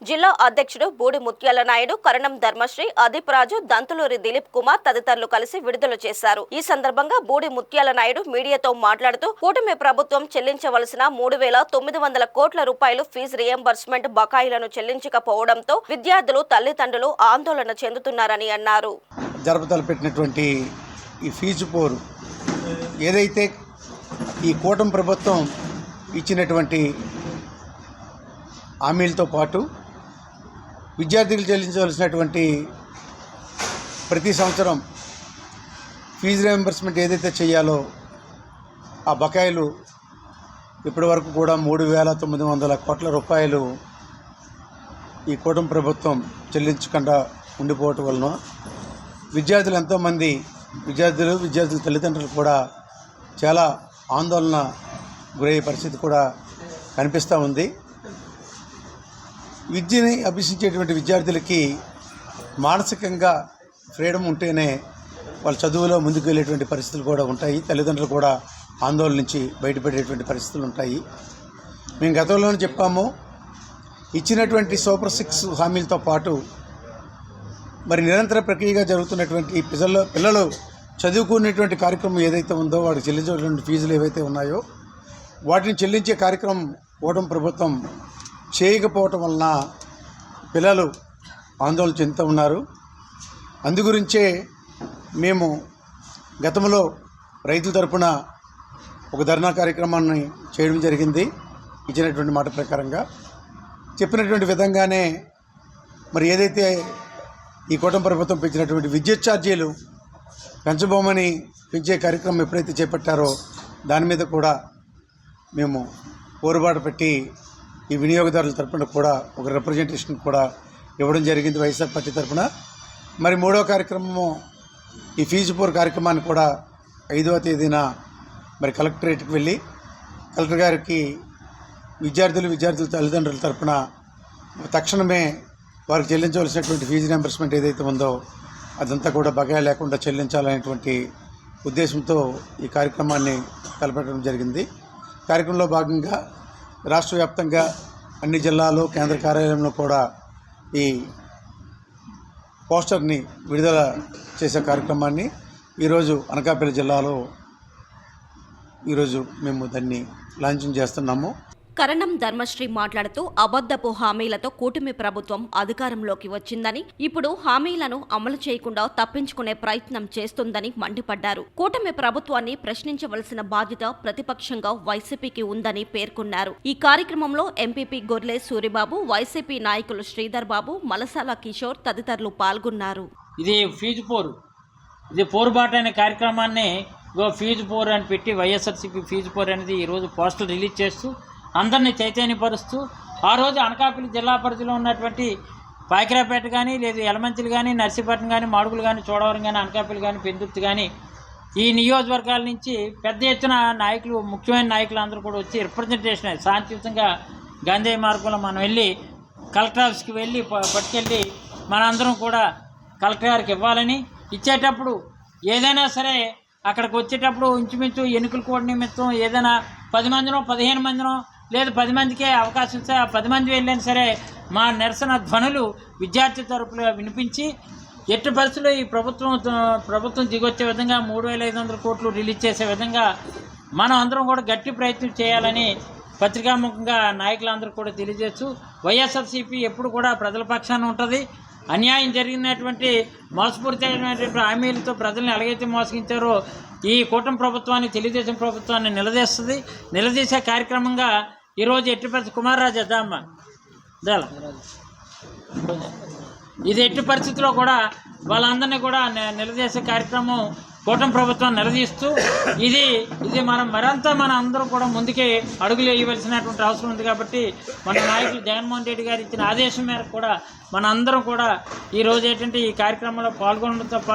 జిల్లా అధ్యక్షుడు బూడి ముత్యాల నాయుడు, కరణం ధర్మశ్రీ, అదీప్ రాజు, దంతులూరి దిలీప్ కుమార్ తదితరులు కలిసి విడుదల చేశారు. ఈ సందర్భంగా బూడి ముత్యాల నాయుడు మీడియాతో మాట్లాడుతూ కూటమి ప్రభుత్వం చెల్లించవలసిన 3,900 కోట్ల రూపాయలు ఫీజు రియంబర్స్మెంట్ బకాయిలను చెల్లించకపోవడంతో విద్యార్థులు, తల్లిదండ్రులు ఆందోళన చెందుతున్నారని అన్నారు. జరపతలపెట్టినటువంటి ఈ ఫీజు పోరు ఏదైతే ఈ కూటమి ప్రభుత్వం ఇచ్చినటువంటి హామీలతో పాటు విద్యార్థులు చెల్లించవలసినటువంటి ప్రతి సంవత్సరం ఫీజు రియంబర్స్మెంట్ ఏదైతే చేయాలో ఆ బకాయిలు ఇప్పటి వరకు కూడా 3,900 కోట్ల రూపాయలు ఈ కూటమి ప్రభుత్వం చెల్లించకుండా ఉండిపోవటం వలన విద్యార్థులు ఎంతోమంది విద్యార్థుల తల్లిదండ్రులు కూడా చాలా ఆందోళన గురయ్యే పరిస్థితి కూడా కనిపిస్తూ ఉంది. విద్యని అభ్యసించేటువంటి విద్యార్థులకి మానసికంగా ఫ్రీడమ్ ఉంటేనే వాళ్ళ చదువులో ముందుకు వెళ్ళేటువంటి పరిస్థితులు కూడా ఉంటాయి. తల్లిదండ్రులు కూడా ఆందోళన నుంచి బయటపడేటువంటి పరిస్థితులు ఉంటాయి. మేము గతంలోనే చెప్పాము, ఇచ్చినటువంటి సూపర్ 6 హామీలతో పాటు మరి నిరంతర ప్రక్రియగా జరుగుతున్నటువంటి పిల్లలు చదువుకునేటువంటి కార్యక్రమం ఏదైతే ఉందో వాటికి చెల్లించేటువంటి ఫీజులు ఏవైతే ఉన్నాయో వాటిని చెల్లించే కార్యక్రమం కూటమి ప్రభుత్వం చేయకపోవటం వలన పిల్లలు ఆందోళన చెందుతూ ఉన్నారు. అందుగురించే మేము గతంలో రైతుల తరపున ఒక ధర్నా కార్యక్రమాన్ని చేయడం జరిగింది. ఇచ్చినటువంటి మాట ప్రకారంగా చెప్పినటువంటి విధంగానే మరి ఏదైతే ఈ కూటమి ప్రభుత్వం పెంచినటువంటి విద్యుత్ ఛార్జీలు పెంచబోమని పెంచే కార్యక్రమం ఎప్పుడైతే చేపట్టారో దాని మీద కూడా మేము పోరుబాటు పెట్టి ఈ వినియోగదారుల తరపున కూడా ఒక రిప్రజెంటేషన్ కూడా ఇవ్వడం జరిగింది వైఎస్ఆర్ పార్టీ తరపున. మరి 3వ కార్యక్రమము ఈ ఫీజు పోరు కార్యక్రమాన్ని కూడా 5వ తేదీన మరి కలెక్టరేట్కి వెళ్ళి కలెక్టర్ గారికి విద్యార్థుల తల్లిదండ్రుల తరపున తక్షణమే వారికి చెల్లించవలసినటువంటి ఫీజు రియంబర్స్మెంట్ ఏదైతే ఉందో అదంతా కూడా బకాయి లేకుండా చెల్లించాలనేటువంటి ఉద్దేశంతో ఈ కార్యక్రమాన్ని తలపెట్టడం జరిగింది. కార్యక్రమంలో భాగంగా రాష్ట్ర వ్యాప్తంగా అన్ని జిల్లాలు, కేంద్ర కార్యాలయంలో కూడా ఈ పోస్టర్ని విడుదల చేసే కార్యక్రమాన్ని ఈరోజు అనకాపల్లి జిల్లాలో మేము దాన్ని లాంచింగ్ చేస్తున్నాము. కరణం ధర్మశ్రీ మాట్లాడుతూ అబద్ధపు హామీలతో కూటమి ప్రభుత్వం అధికారంలోకి వచ్చిందని, ఇప్పుడు హామీలను అమలు చేయకుండా తప్పించుకునే ప్రయత్నం చేస్తుందని మండిపడ్డారు. కూటమి ప్రభుత్వాన్ని ప్రశ్నించవలసిన బాధ్యత ప్రతిపక్షంగా వైసీపీకి ఉందని పేర్కొన్నారు. ఈ కార్యక్రమంలో ఎంపీపీ గొర్లె సూరిబాబు, వైసీపీ నాయకులు శ్రీధర్ బాబు, మలసాల కిషోర్ తదితరులు పాల్గొన్నారు. ఇది పోరుబాటు అనే కార్యక్రమాన్ని ఫీజు పోరు అని పెట్టి వైఎస్ఆర్సీపీ ఫీజు పోరు అనేది ఈరోజు పోస్టర్ రిలీజ్ చేస్తూ అందరినీ చైతన్యపరుస్తూ ఆ రోజు అనకాపల్లి జిల్లా పరిధిలో ఉన్నటువంటి పాకిరాపేట కానీ, లేదు యలమంచిలి కానీ, నర్సీపట్నం కానీ, మాడుగులు కానీ, చోడవరం కానీ, అనకాపల్లి కానీ, పెందుర్తి కానీ ఈ నియోజకవర్గాల నుంచి పెద్ద ఎత్తున నాయకులు, ముఖ్యమైన నాయకులు అందరూ కూడా వచ్చి రిప్రజెంటేషన్ శాంతియుతంగా గాంధీ మార్గంలో మనం వెళ్ళి కలెక్టర్ ఆఫీస్కి వెళ్ళి పట్టుకెళ్ళి మనందరం కూడా కలెక్టర్ గారికి ఇవ్వాలని, ఇచ్చేటప్పుడు ఏదైనా సరే అక్కడికి వచ్చేటప్పుడు ఇంచుమించు ఎన్నికల కోడ్ నిమిత్తం ఏదైనా 10 మందినో 15 మందినో లేదు 10 మందికే అవకాశం ఇస్తే ఆ 10 మంది వెళ్ళినా సరే మా నిరసన ధ్వనులు విద్యార్థి తరపులో వినిపించి ఎట్టి పరిస్థితుల్లో ఈ ప్రభుత్వం దిగొచ్చే విధంగా 3,500 కోట్లు రిలీజ్ చేసే విధంగా మనం అందరం కూడా గట్టి ప్రయత్నం చేయాలని పత్రికాముఖంగా నాయకులందరూ కూడా తెలియజేస్తూ వైఎస్ఆర్సీపీ ఎప్పుడు కూడా ప్రజల పక్షాన ఉంటుంది. అన్యాయం జరిగినటువంటి మోసపూరితమైనటువంటి హామీలతో ప్రజల్ని ఎలాగైతే మోసగించారో ఈ కూటమి ప్రభుత్వాన్ని, తెలుగుదేశం ప్రభుత్వాన్ని నిలదీసే కార్యక్రమంగా ఈరోజు ఎట్టి కుమార్రాజు ఇది ఎట్టి పరిస్థితుల్లో కూడా వాళ్ళందరినీ కూడా నిలదీసే కార్యక్రమం కూటమి ప్రభుత్వం నిలదీస్తూ ఇది మన అందరూ కూడా ముందుకే అడుగులు వేయవలసినటువంటి అవసరం ఉంది. కాబట్టి మన నాయకులు జగన్మోహన్ రెడ్డి గారు ఇచ్చిన ఆదేశం మేరకు కూడా మన అందరం కూడా ఈరోజు ఏంటంటే ఈ కార్యక్రమంలో పాల్గొనడంతో